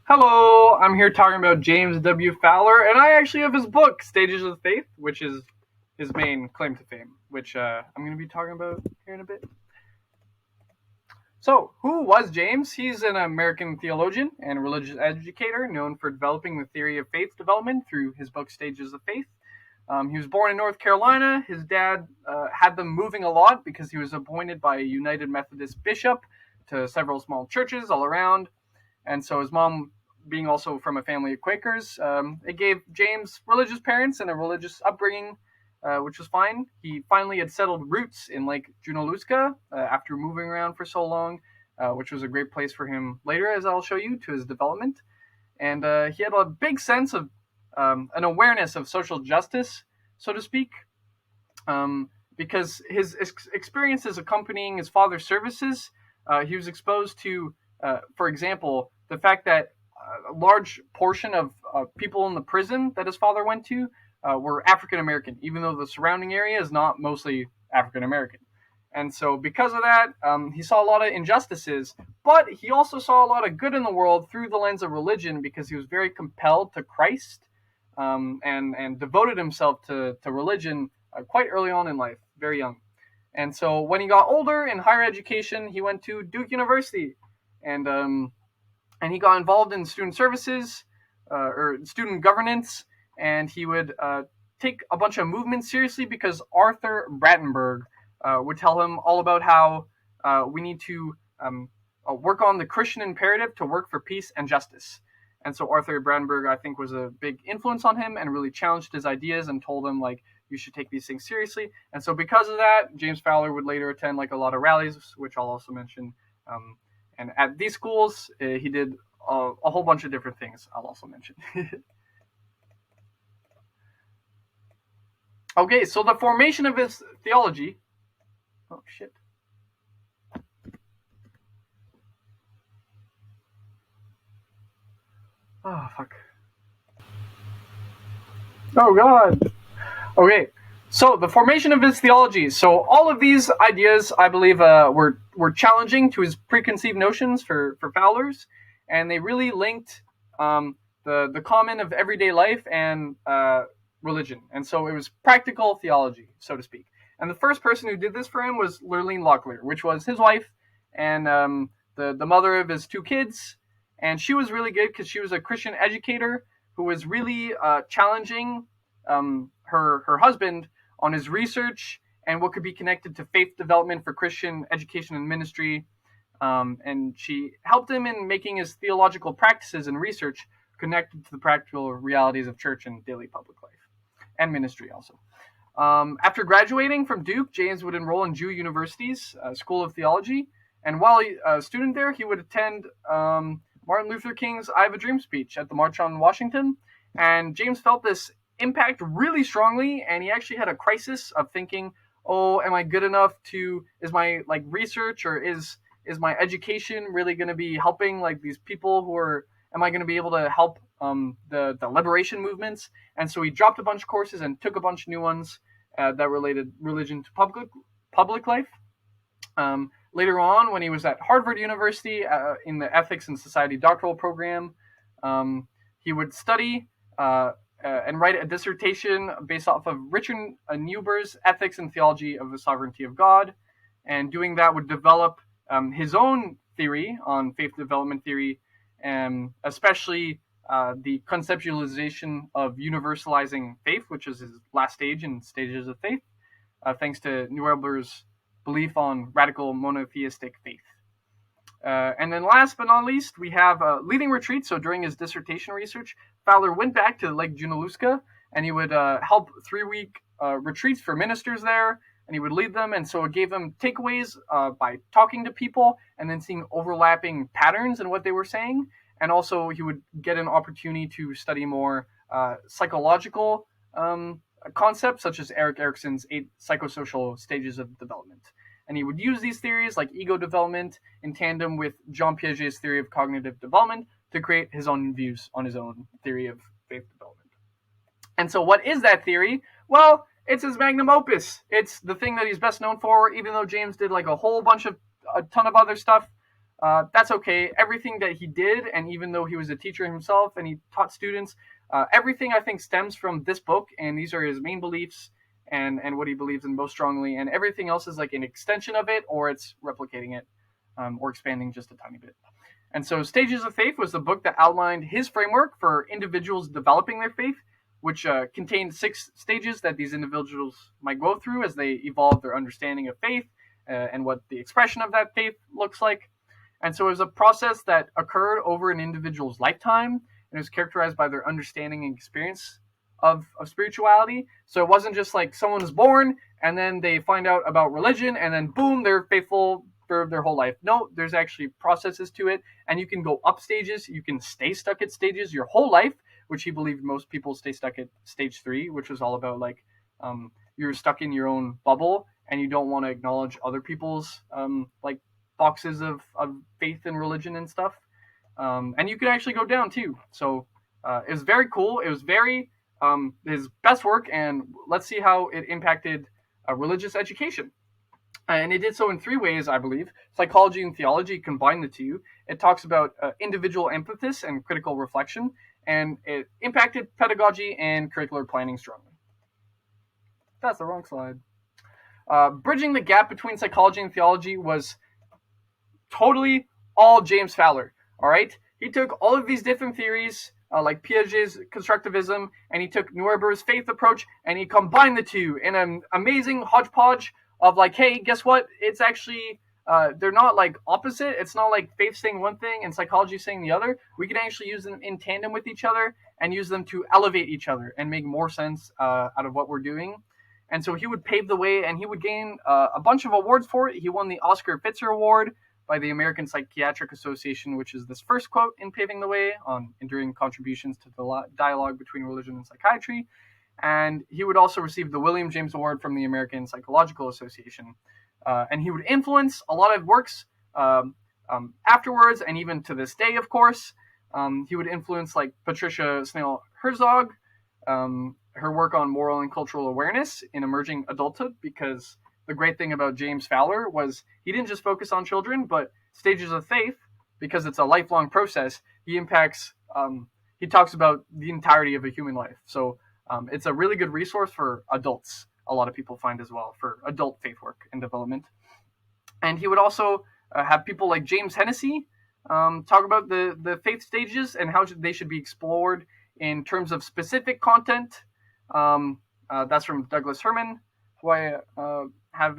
Hello, I'm here talking about James W. Fowler, and I actually have his book, Stages of Faith, which is his main claim to fame, which I'm going to be talking about here in a bit. So, who was James? He's an American theologian and religious educator known for developing the theory of faith development through his book, Stages of Faith. He was born in North Carolina. His dad had them moving a lot because he was appointed by a United Methodist bishop to several small churches all around. And so his mom, being also from a family of Quakers, it gave James religious parents and a religious upbringing, which was fine. He finally had settled roots in Lake Junaluska after moving around for so long, which was a great place for him later, as I'll show you, to his development. And he had a big sense of an awareness of social justice, so to speak, because his experiences accompanying his father's services, he was exposed to, for example, the fact that a large portion of people in the prison that his father went to were African American, even though the surrounding area is not mostly African American. And so, because of that, he saw a lot of injustices, but he also saw a lot of good in the world through the lens of religion because he was very compelled to Christ, and devoted himself to religion quite early on in life, very young. And so, when he got older in higher education, he went to Duke University, and he got involved in student services or student governance, and he would take a bunch of movements seriously because Arthur Brandenburg would tell him all about how we need to work on the Christian imperative to work for peace and justice. And so Arthur Brandenburg, I think, was a big influence on him and really challenged his ideas and told him, like, you should take these things seriously. And so because of that, James Fowler would later attend, like, a lot of rallies, which I'll also mention. And at these schools, he did a whole bunch of different things I'll also mention. Okay, so the formation of his theology. Oh, shit. Oh, fuck. Oh, God. Okay, so the formation of his theology. So all of these ideas, I believe, were challenging to his preconceived notions for Fowler's, and they really linked the common of everyday life and religion. And so it was practical theology, so to speak. And the first person who did this for him was Lurleen Locklear, which was his wife and the mother of his two kids. And she was really good because she was a Christian educator who was really challenging her husband on his research and what could be connected to faith development for Christian education and ministry. And she helped him in making his theological practices and research connected to the practical realities of church and daily public life and ministry also. After graduating from Duke, James would enroll in Jew University's School of Theology, and while a student there, he would attend Martin Luther King's I Have a Dream speech at the March on Washington, and James felt this impact really strongly, and he actually had a crisis of thinking, oh, am I good enough to, is my research or is my education really going to be helping these people who are, am I going to be able to help the liberation movements? And so he dropped a bunch of courses and took a bunch of new ones that related religion to public life. Later on, when he was at Harvard University in the Ethics and Society doctoral program, he would study and write a dissertation based off of Richard Niebuhr's Ethics and Theology of the Sovereignty of God. And doing that would develop his own theory on faith development theory, especially the conceptualization of universalizing faith, which is his last stage in Stages of Faith, thanks to Niebuhr's belief on radical monotheistic faith. And then last but not least, we have leading retreats. So during his dissertation research, Fowler went back to Lake Junaluska, and he would help 3-week retreats for ministers there, and he would lead them. And so it gave him takeaways by talking to people and then seeing overlapping patterns in what they were saying. And also he would get an opportunity to study more psychological concepts, such as Erik Erikson's 8 psychosocial stages of development. And he would use these theories like ego development in tandem with Jean Piaget's theory of cognitive development to create his own views on his own theory of faith development. And so what is that theory? Well, it's his magnum opus. It's the thing that he's best known for, even though James did a ton of other stuff. that's okay. Everything that he did, and even though he was a teacher himself and he taught students, everything I think stems from this book, and these are his main beliefs and what he believes in most strongly, and everything else is like an extension of it, or it's replicating it, or expanding just a tiny bit. And so, Stages of Faith was the book that outlined his framework for individuals developing their faith, which contained 6 stages that these individuals might go through as they evolve their understanding of faith and what the expression of that faith looks like. And so it was a process that occurred over an individual's lifetime, and it was characterized by their understanding and experience of spirituality. So it wasn't just like someone is born and then they find out about religion and then boom, they're faithful for their whole life. No, there's actually processes to it, and you can go up stages. You can stay stuck at stages your whole life, which he believed most people stay stuck at stage 3, which was all about like you're stuck in your own bubble and you don't want to acknowledge other people's like boxes of faith and religion and stuff. And you can actually go down too. So it was very cool. It was very his best work, and let's see how it impacted religious education. And it did so in 3 ways, I believe. Psychology and theology combine the two. It talks about individual emphasis and critical reflection, and it impacted pedagogy and curricular planning strongly. That's the wrong slide. Bridging the gap between psychology and theology was totally all James Fowler. All right, he took all of these different theories, like Piaget's constructivism, and he took Neuber's faith approach, and he combined the two in an amazing hodgepodge of like, hey, guess what? It's actually they're not like opposite. It's not like faith saying one thing and psychology saying the other. We can actually use them in tandem with each other and use them to elevate each other and make more sense out of what we're doing. And so he would pave the way, and he would gain a bunch of awards for it. He won the Oscar Pfister Award by the American Psychiatric Association, which is this first quote in Paving the Way on enduring contributions to the dialogue between religion and psychiatry. And he would also receive the William James Award from the American Psychological Association. And he would influence a lot of works afterwards, and even to this day, of course. He would influence like Patricia Snell Herzog, her work on moral and cultural awareness in emerging adulthood, because the great thing about James Fowler was he didn't just focus on children, but Stages of Faith, because it's a lifelong process, he impacts, he talks about the entirety of a human life. So it's a really good resource for adults, a lot of people find as well, for adult faith work and development. And he would also have people like James Hennessy talk about the faith stages and how they should be explored in terms of specific content. That's from Douglas Herman, who I have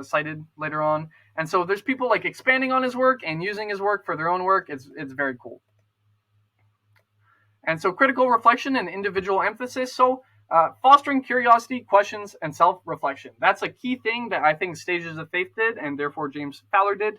cited later on. And so there's people like expanding on his work and using his work for their own work. It's very cool. And so critical reflection and individual emphasis. So fostering curiosity, questions, and self-reflection. That's a key thing that I think Stages of Faith did, and therefore James Fowler did.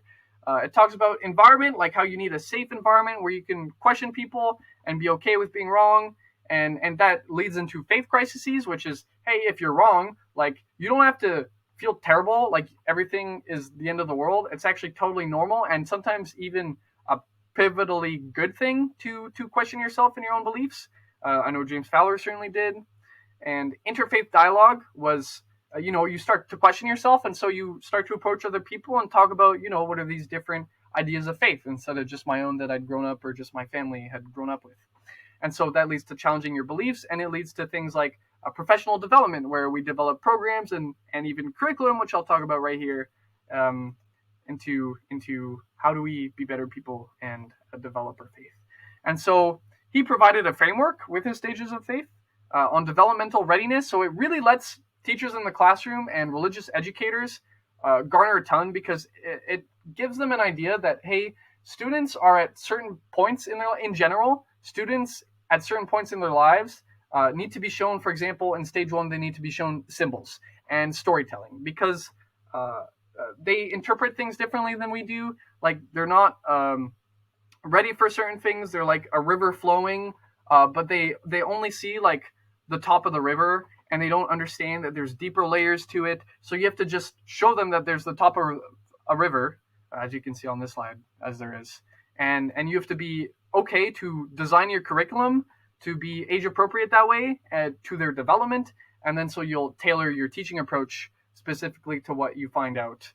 It talks about environment, like how you need a safe environment where you can question people and be okay with being wrong. And that leads into faith crises, which is, hey, if you're wrong, like you don't have to feel terrible, like everything is the end of the world. It's actually totally normal, and sometimes even a pivotally good thing to question yourself and your own beliefs. I know James Fowler certainly did. And interfaith dialogue was, you start to question yourself, and so you start to approach other people and talk about, what are these different ideas of faith instead of just my own that I'd grown up or just my family had grown up with. And so that leads to challenging your beliefs, and it leads to things like professional development, where we develop programs and even curriculum, which I'll talk about right here, into how do we be better people and develop our faith. And so he provided a framework with his Stages of Faith on developmental readiness. So it really lets teachers in the classroom and religious educators garner a ton, because it gives them an idea that, hey, students are at certain points in general, students at certain points in their lives need to be shown, for example, in stage 1, they need to be shown symbols and storytelling, because they interpret things differently than we do. Like they're not ready for certain things. They're like a river flowing, but they only see like the top of the river, and they don't understand that there's deeper layers to it. So you have to just show them that there's the top of a river, as you can see on this slide, as there is. And you have to be okay to design your curriculum to be age appropriate that way to their development. And then so you'll tailor your teaching approach specifically to what you find out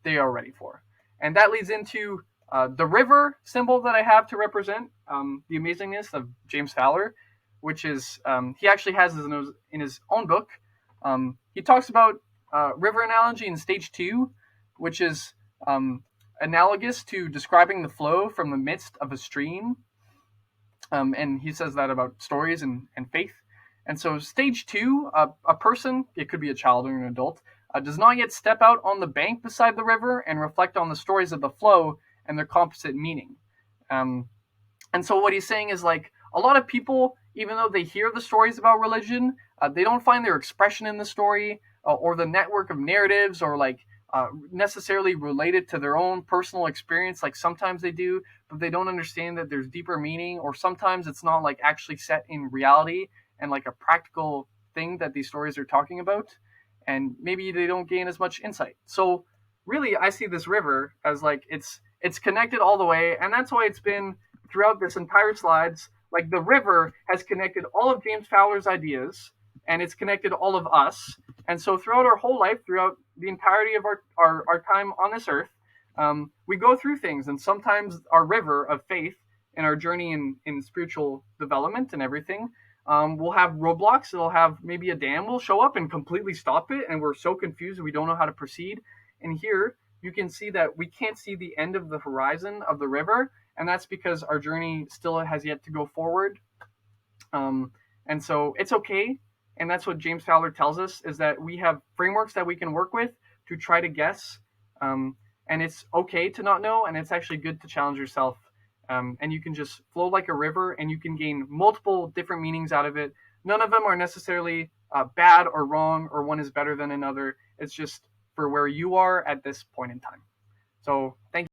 they are ready for. And that leads into the river symbol that I have to represent the amazingness of James Fowler, which is he actually has in his own book. He talks about river analogy in stage 2, which is analogous to describing the flow from the midst of a stream. And he says that about stories and faith. And so, stage 2, a person, it could be a child or an adult, does not yet step out on the bank beside the river and reflect on the stories of the flow and their composite meaning. And so, what he's saying is like a lot of people, even though they hear the stories about religion, they don't find their expression in the story or the network of narratives or like necessarily related to their own personal experience. Like sometimes they do, but they don't understand that there's deeper meaning, or sometimes it's not like actually set in reality and like a practical thing that these stories are talking about. And maybe they don't gain as much insight. So really, I see this river as like it's connected all the way, and that's why it's been throughout this entire slides. Like the river has connected all of James Fowler's ideas, and it's connected all of us. And so throughout our whole life, throughout the entirety of our time on this earth, we go through things. And sometimes our river of faith and our journey in spiritual development and everything, we'll have roadblocks. It'll have maybe a dam will show up and completely stop it. And we're so confused we don't know how to proceed. And here you can see that we can't see the end of the horizon of the river. And that's because our journey still has yet to go forward. And so it's okay. And that's what James Fowler tells us, is that we have frameworks that we can work with to try to guess. And it's okay to not know. And it's actually good to challenge yourself. And you can just flow like a river, and you can gain multiple different meanings out of it. None of them are necessarily bad or wrong, or one is better than another. It's just for where you are at this point in time. So thank you.